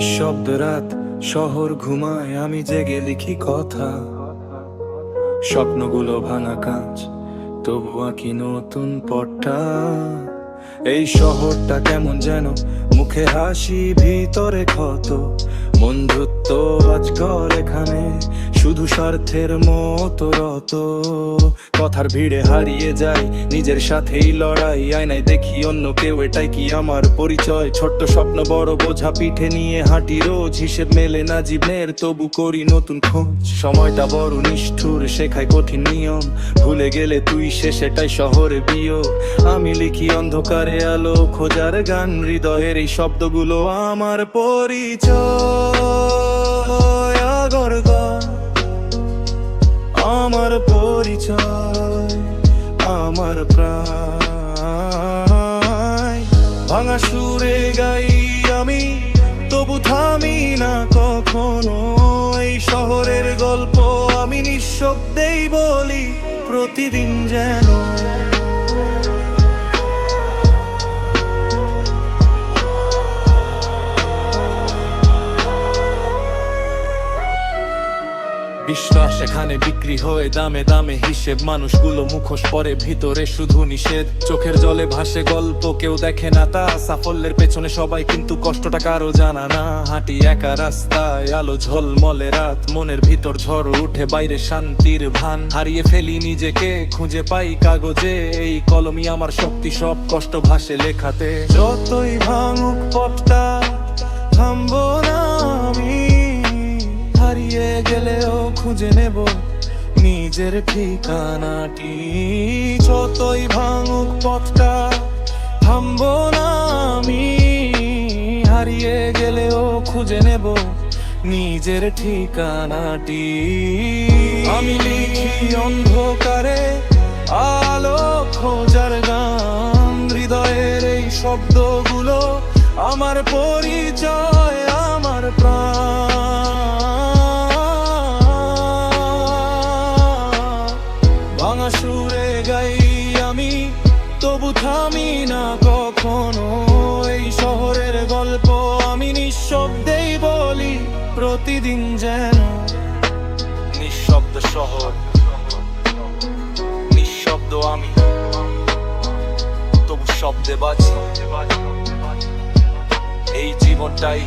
নিঃশব্দ রাত, শহর ঘুমায়, আমি জেগে লিখি কথা। স্বপ্নগুলো ভাঙা কাঁচ, তবু আঁকি নতুন পট্টা। এই শহরটা কেমন যেন, মুখে হাসি ভিতরে ক্ষত। বন্ধুত্ব আজকাল এখানে শুধু স্বার্থের মতো রত। কথার ভিড়ে হারিয়ে যাই, নিজের সাথেই লড়াই। আয়নায় দেখি অন্য কেউ, এটাই কি আমার পরিচয়? ছোট্ট স্বপ্ন বড় বোঝা পিঠে নিয়ে হাঁটি রোজ। হিসেব মেলে না জীবনের, তবু করি নতুন খোঁজ। সময়টা বড় নিষ্ঠুর, শেখায় কঠিন নিয়ম। ভুলে গেলে তুই শেষ, এটাই শহরে বিয়োগ। আমি লিখি অন্ধকারে আলো খোঁজার গান। হৃদয়ের এই শব্দগুলো আমার পরিচয়। আগরগাঁ আমার পরিচয়, আমার প্রায়। ভাঙা সুরে গাই আমি, তবু থামি না কখনো। এই শহরের গল্প আমি নিঃশব্দেই বলি, প্রতিদিন যেন। বিশ্বাস এখানে বিক্রি হয়ে দামে দামে হিসেব। মানুষগুলো মুখোশ পরে, ভিতরে শুধু নিষেধ। চোখের জলে ভাসে গল্প, কেউ দেখে না তা। সাফল্যের পেছনে সবাই, কিন্তু কষ্টটা কারো জানা না। হাঁটি একা রাস্তায়, আলো ঝলমলে রাত। মনের ভিতর ঝড় উঠে, বাইরে শান্তির ভান। হারিয়ে ফেলি নিজেকে, খুঁজে পাই কাগজে। এই কলমই আমার শক্তি, সব কষ্ট ভাসে লেখাতে। যতই ভাঙুক পথটা, থামবো না আমি। হারিয়ে গেলেও খুঁজে নেব নিজের ঠিকানাটি। যতই ভাঙুক পথটা, থামবো না আমি। হারিয়ে গেলেও খুঁজে নেব নিজের ঠিকানাটি। আমি লিখি অন্ধকারে আলো খোঁজার গান। হৃদয়ের এই শব্দগুলো আমার পরিচয়, আমার প্রাণ। ভাঙা সুরে গাই আমি, তবু থামি না কখনো। এই শহরের গল্প আমি নিঃশব্দেই বলি, প্রতিদিন যেন। নিঃশব্দ শহর, নিঃশব্দ আমি, তবু শব্দে বাজি। এই জীবনটাই